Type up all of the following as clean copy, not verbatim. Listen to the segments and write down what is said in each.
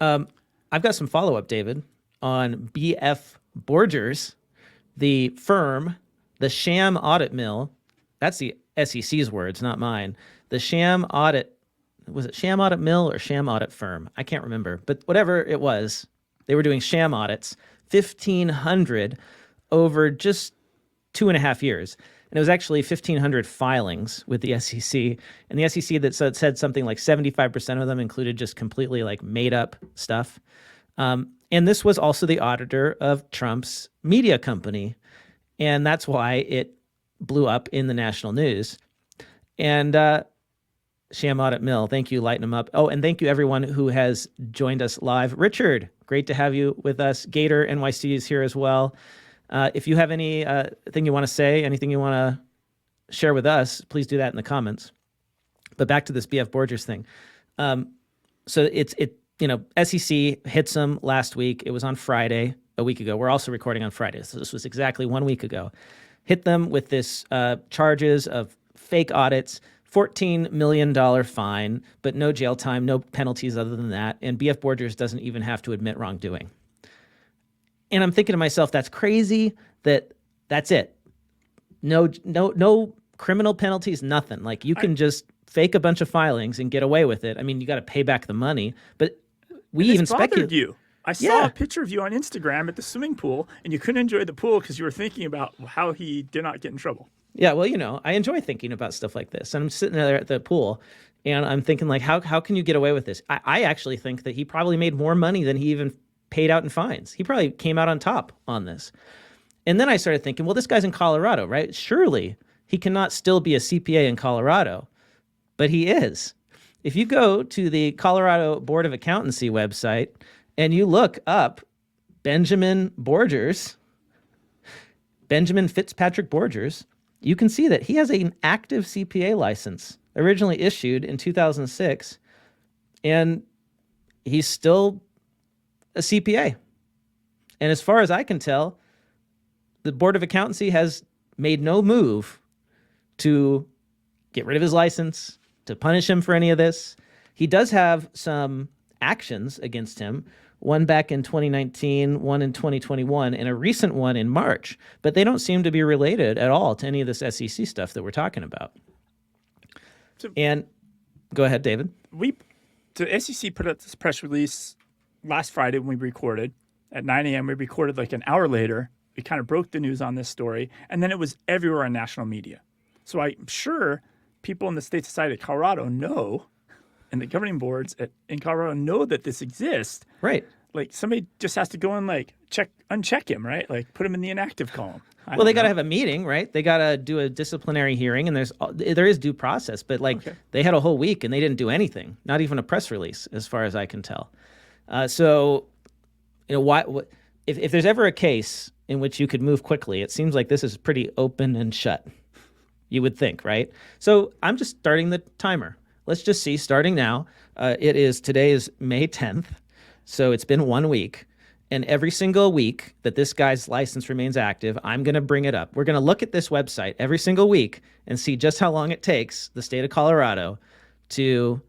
I've got some follow-up, David, on BF Borgers, the firm, the sham audit mill. That's the SEC's words, not mine. The sham audit, was it sham audit mill or sham audit firm? I can't remember, but whatever it was, they were doing sham audits, 1,500 over just 2.5 years. And it was actually 1,500 filings with the SEC. And the SEC that said something like 75% of them included just completely like made up stuff. And this was also the auditor of Trump's media company. And that's why it blew up in the national news. And sham audit mill, thank you, lighten them up. Oh, and thank you everyone who has joined us live. Richard, great to have you with us. Gator NYC is here as well. If you have any thing you want to say, anything you want to share with us, please do that in the comments. But back to this BF Borgers thing. So SEC hits them last week. It was on Friday, a week ago. We're also recording on Friday, so this was exactly 1 week ago. Hit them with this charges of fake audits, $14 million fine, but no jail time, no penalties other than that. And BF Borgers doesn't even have to admit wrongdoing. And I'm thinking to myself, that's crazy. That's it. No criminal penalties, nothing. Like you can just fake a bunch of filings and get away with it. I mean, you got to pay back the money, but we even speculate. You. I saw a picture of you on Instagram at the swimming pool, and you couldn't enjoy the pool because you were thinking about how he did not get in trouble. Yeah, well, I enjoy thinking about stuff like this. And I'm sitting there at the pool, and I'm thinking, like, how can you get away with this? I actually think that he probably made more money than he even paid out in fines. He probably came out on top on this. And then I started thinking, well, this guy's in Colorado, right? Surely he cannot still be a CPA in Colorado, but he is. If you go to the Colorado Board of Accountancy website and you look up Benjamin Fitzpatrick Borgers, you can see that he has an active CPA license, originally issued in 2006, and he's still a CPA. And as far as I can tell, the Board of Accountancy has made no move to get rid of his license, to punish him for any of this. He does have some actions against him, one back in 2019, one in 2021, and a recent one in March, but they don't seem to be related at all to any of this SEC stuff that we're talking about. And go ahead, David. The SEC put out this press release last Friday when we recorded. At 9 a.m., we recorded like an hour later. We kind of broke the news on this story, and then it was everywhere on national media. So I'm sure people in the state society of Colorado know, and the governing boards in Colorado know that this exists. Right. Like somebody just has to go and like uncheck him, right? Like put him in the inactive column. Well, they got to have a meeting, right? They got to do a disciplinary hearing, and there is due process. But they had a whole week, and they didn't do anything, not even a press release, as far as I can tell. So, if there's ever a case in which you could move quickly, it seems like this is pretty open and shut. You would think, right? So I'm just starting the timer. Let's just see, starting now. Today is May 10th, so it's been 1 week. And every single week that this guy's license remains active, I'm going to bring it up. We're going to look at this website every single week and see just how long it takes the state of Colorado to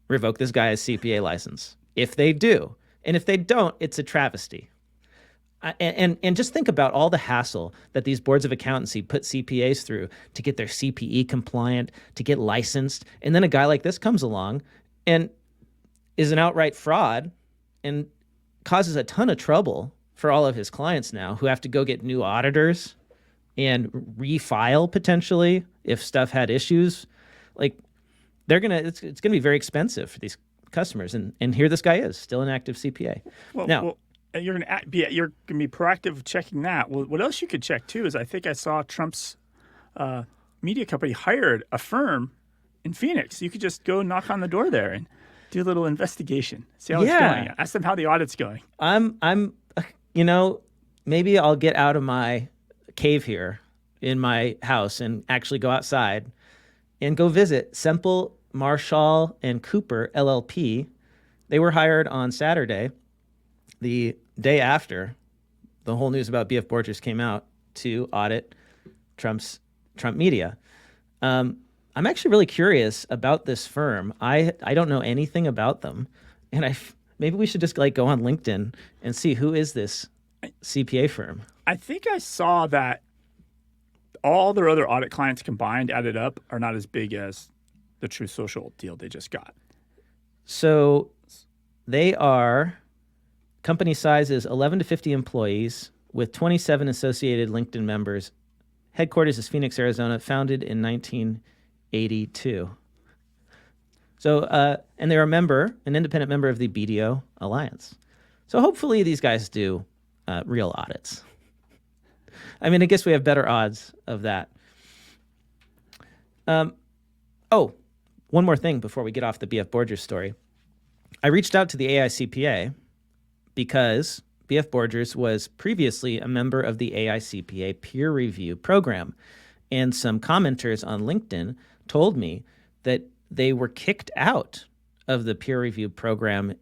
revoke this guy's CPA license. If they do. And if they don't, it's a travesty. And just think about all the hassle that these boards of accountancy put CPAs through to get their CPE compliant, to get licensed. And then a guy like this comes along and is an outright fraud and causes a ton of trouble for all of his clients now, who have to go get new auditors and refile potentially if stuff had issues. Like it's gonna be very expensive for these customers. And here this guy is, still an active CPA. You're gonna be proactive checking that. Well, what else you could check too is I think I saw Trump's media company hired a firm in Phoenix. You could just go knock on the door there and do a little investigation. See how it's going. Ask them how the audit's going. Maybe I'll get out of my cave here in my house and actually go outside and go visit Semple, Marshall, and Cooper LLP. They were hired on Saturday, the day after the whole news about BF Borgers came out, to audit Trump media. I'm actually really curious about this firm. I don't know anything about them, and Maybe we should just like go on LinkedIn and see who is this CPA firm. I think I saw that all their other audit clients combined, added up, are not as big as the True Social deal they just got. So they are, company size is 11 to 50 employees with 27 associated LinkedIn members. Headquarters is Phoenix, Arizona, founded in 1982. So, and they're an independent member of the BDO Alliance. So hopefully these guys do real audits. I mean, I guess we have better odds of that. One more thing before we get off the BF Borgers story. I reached out to the AICPA because BF Borgers was previously a member of the AICPA peer review program. And some commenters on LinkedIn told me that they were kicked out of the peer review program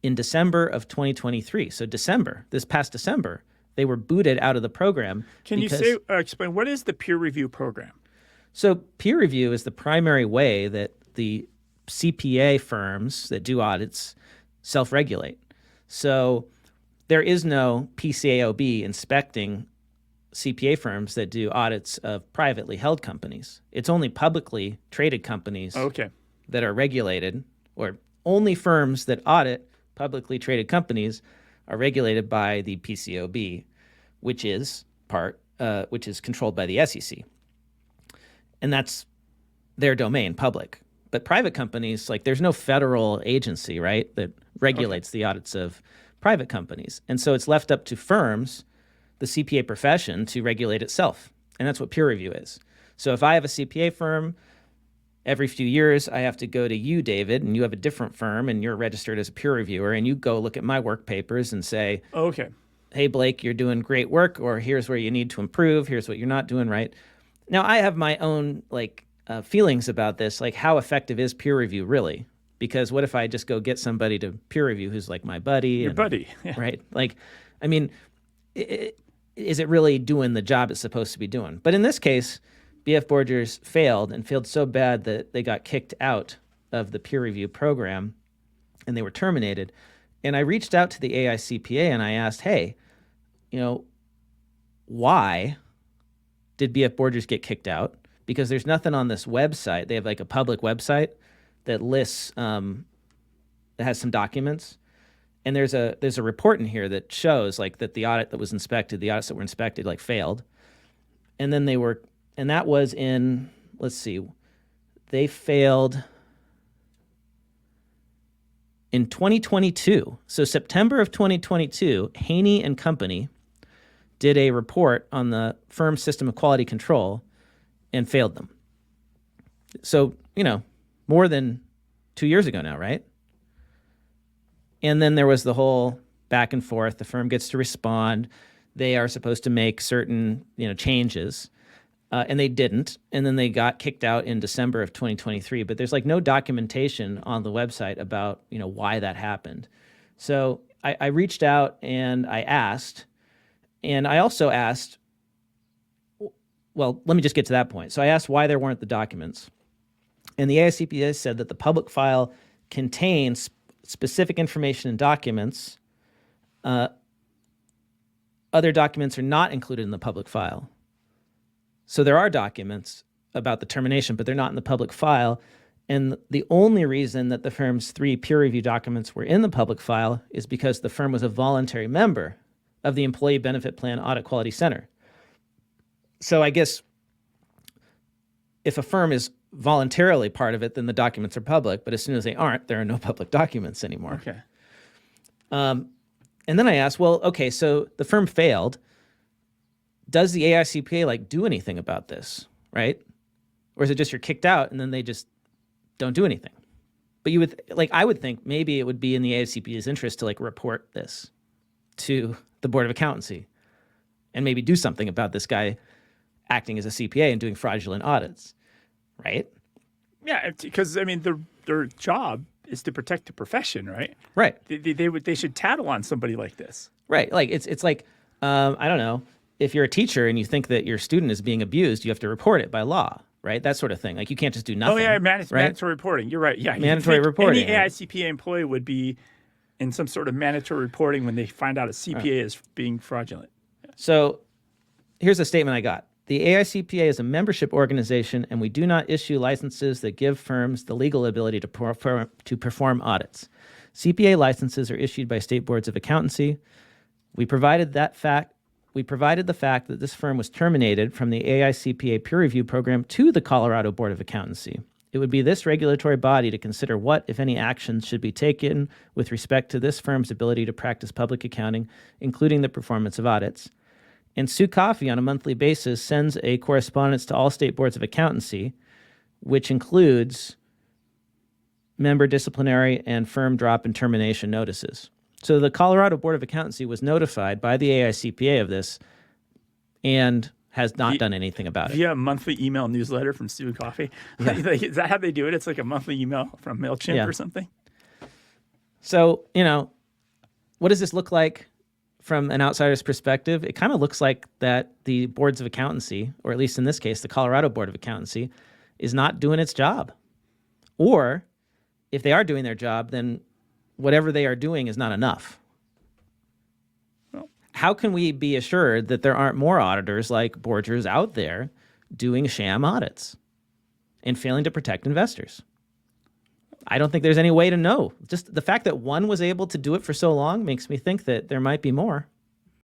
in December of 2023. So this past December, they were booted out of the program. Can you explain, what is the peer review program? So peer review is the primary way that the CPA firms that do audits self-regulate. So there is no PCAOB inspecting CPA firms that do audits of privately held companies. It's only publicly traded companies that are regulated, or only firms that audit publicly traded companies are regulated by the PCAOB, which is controlled by the SEC. And that's their domain, public. But private companies, like there's no federal agency, right, that regulates the audits of private companies. And so it's left up to firms, the CPA profession, to regulate itself. And that's what peer review is. So if I have a CPA firm, every few years I have to go to you, David, and you have a different firm and you're registered as a peer reviewer, and you go look at my work papers and say, hey, Blake, you're doing great work, or here's where you need to improve, here's what you're not doing right. Now, I have my own feelings about this, like how effective is peer review really? Because what if I just go get somebody to peer review who's like my buddy? Your buddy, yeah. Right? Like, I mean, is it really doing the job it's supposed to be doing? But in this case, BF Borgers failed so bad that they got kicked out of the peer review program and they were terminated. And I reached out to the AICPA and I asked, hey, why did BF Borgers get kicked out? Because there's nothing on this website. They have like a public website that lists, that has some documents. And there's a report in here that shows like that the audits that were inspected like failed. And then that was in, they failed in 2022. So September of 2022, Haney and Company did a report on the firm's system of quality control and failed them. So, more than 2 years ago now, right? And then there was the whole back and forth. The firm gets to respond. They are supposed to make certain, changes, and they didn't. And then they got kicked out in December of 2023. But there's no documentation on the website about, why that happened. So I reached out and I asked, and I also asked, well, let me just get to that point. So I asked why there weren't the documents. And the AICPA said that the public file contains specific information and documents. Other documents are not included in the public file. So there are documents about the termination, but they're not in the public file. And the only reason that the firm's 3 peer review documents were in the public file is because the firm was a voluntary member of the Employee Benefit Plan Audit Quality Center. So I guess if a firm is voluntarily part of it, then the documents are public. But as soon as they aren't, there are no public documents anymore. Okay. And then I asked, well, okay, so the firm failed. Does the AICPA do anything about this, right? Or is it just you're kicked out and then they just don't do anything? But I would think maybe it would be in the AICPA's interest to report this to the Board of Accountancy and maybe do something about this guy acting as a CPA and doing fraudulent audits, right? Yeah, because their job is to protect the profession, right? Right. They should tattle on somebody like this, right? It's like I don't know, if you're a teacher and you think that your student is being abused, you have to report it by law, right? That sort of thing. You can't just do nothing. Oh yeah, mandatory reporting. You're right. Yeah, mandatory reporting. Any AICPA employee would be in some sort of mandatory reporting when they find out a CPA is being fraudulent. So here's a statement I got. The AICPA is a membership organization, and we do not issue licenses that give firms the legal ability to perform audits. CPA licenses are issued by state boards of accountancy. We provided the fact that this firm was terminated from the AICPA peer review program to the Colorado Board of Accountancy. It would be this regulatory body to consider what, if any, actions should be taken with respect to this firm's ability to practice public accounting, including the performance of audits. And Sue Coffey, on a monthly basis, sends a correspondence to all state boards of accountancy, which includes member disciplinary and firm drop and termination notices. So the Colorado Board of Accountancy was notified by the AICPA of this and has not done anything about it. Via a monthly email newsletter from Sue Coffey. Yeah. Is that how they do it? It's like a monthly email from MailChimp or something? So, what does this look like from an outsider's perspective? It kind of looks like that the boards of accountancy, or at least in this case, the Colorado Board of Accountancy, is not doing its job. Or if they are doing their job, then whatever they are doing is not enough. Well, how can we be assured that there aren't more auditors like Borgers out there doing sham audits and failing to protect investors? I don't think there's any way to know. Just the fact that one was able to do it for so long makes me think that there might be more.